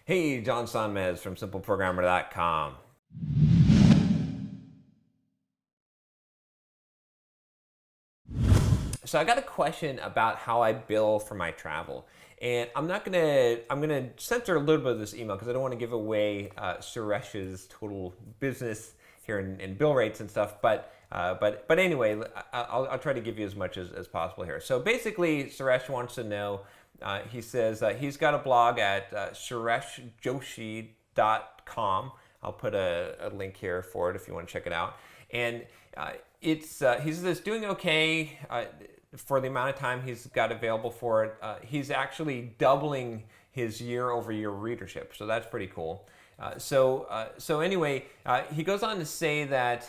Hey, John Sonmez from simpleprogrammer.com. So I got a question about how I bill for my travel. And I'm gonna censor a little bit of this email because I don't want to give away Suresh's total business here in bill rates and stuff. But anyway, I'll try to give you as much as possible here. So basically, Suresh wants to know. He says he's got a blog at sureshjoshi.com. I'll put a link here for it if you want to check it out. And he says doing okay for the amount of time he's got available for it. He's actually doubling his year-over-year readership, so that's pretty cool. So anyway, he goes on to say that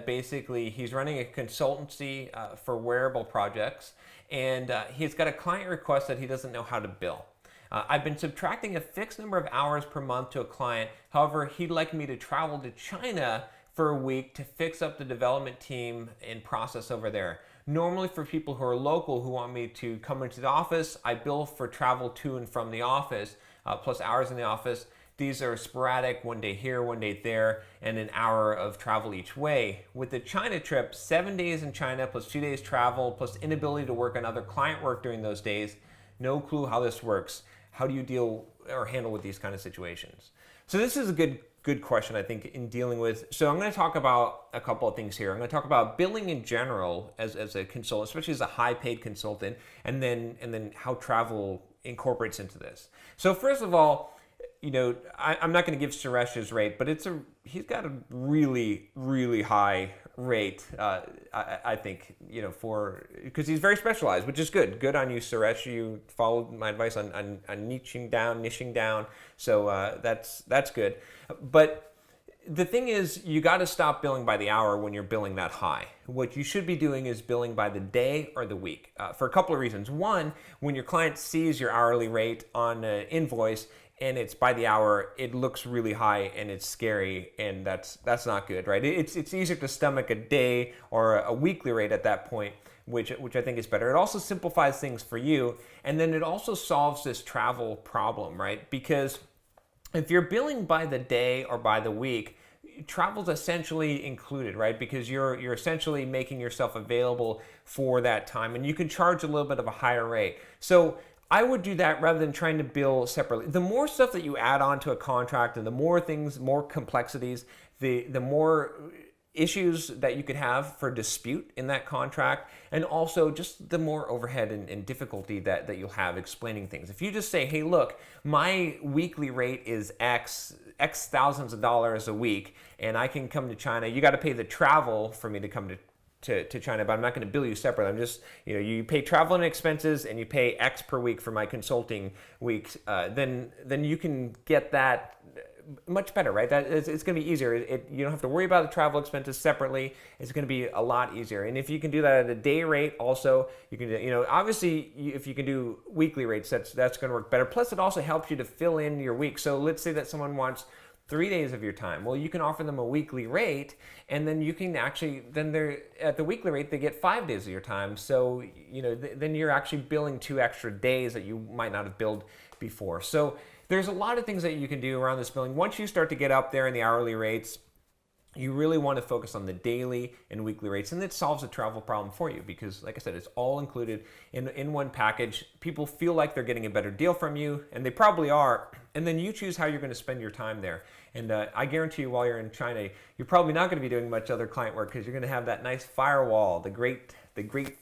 basically he's running a consultancy for wearable projects, and he's got a client request that he doesn't know how to bill. I've been subtracting a fixed number of hours per month to a client. However, he'd like me to travel to China for a week to fix up the development team and process over there. Normally for people who are local who want me to come into the office, I bill for travel to and from the office, plus hours in the office. These are sporadic, one day here, one day there, and an hour of travel each way. With the China trip, 7 days in China plus 2 days travel plus inability to work on other client work during those days. No clue how this works. How do you deal or handle with these kind of situations? So this is a good question, I think, in dealing with. So I'm going to talk about a couple of things here. I'm going to talk about billing in general as a consultant, especially as a high-paid consultant, and then how travel incorporates into this. So first of all, you know, I'm not going to give Suresh's rate, but he's got a really high rate. I think, you know, because he's very specialized, which is good. Good on you, Suresh. You followed my advice on niching down. So that's good. But the thing is, you got to stop billing by the hour when you're billing that high. What you should be doing is billing by the day or the week for a couple of reasons. One, when your client sees your hourly rate on an invoice and it's by the hour, it looks really high and it's scary, and that's not good, right? It's easier to stomach a day or a weekly rate at that point, which I think is better. It also simplifies things for you, and then it also solves this travel problem, right? Because if you're billing by the day or by the week, travel's essentially included, right? Because you're essentially making yourself available for that time, and you can charge a little bit of a higher rate. So I would do that rather than trying to bill separately. The more stuff that you add on to a contract and the more things, more complexities, the more issues that you could have for dispute in that contract, and also just the more overhead and difficulty that you'll have explaining things. If you just say, hey, look, my weekly rate is X thousands of dollars a week, and I can come to China, you got to pay the travel for me to come to China, but I'm not going to bill you separately. I'm just, you know, you pay travel and expenses and you pay X per week for my consulting weeks, then you can get that much better, right? It's going to be easier. You don't have to worry about the travel expenses separately. It's going to be a lot easier. And if you can do that at a day rate, also, you can, you know, obviously, if you can do weekly rates, that's going to work better. Plus, it also helps you to fill in your week. So let's say that someone wants 3 days of your time. Well, you can offer them a weekly rate, and then you can actually, then they're at the weekly rate, they get 5 days of your time. So, you know, then you're actually billing 2 extra days that you might not have billed before. So there's a lot of things that you can do around this billing. Once you start to get up there in the hourly rates, you really want to focus on the daily and weekly rates, and it solves the travel problem for you because, like I said, it's all included in one package. People feel like they're getting a better deal from you, and they probably are, and then you choose how you're going to spend your time there. And I guarantee you, while you're in China, you're probably not going to be doing much other client work because you're going to have that nice firewall, the great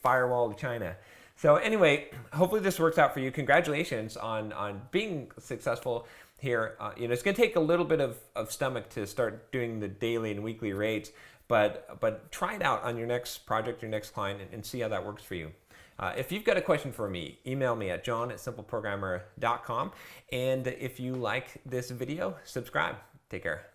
firewall of China. So anyway, hopefully this works out for you. Congratulations on being successful here. You know, it's going to take a little bit of stomach to start doing the daily and weekly rates, but try it out on your next project, your next client, and see how that works for you. If you've got a question for me, email me at john@simpleprogrammer.com. And if you like this video, subscribe. Take care.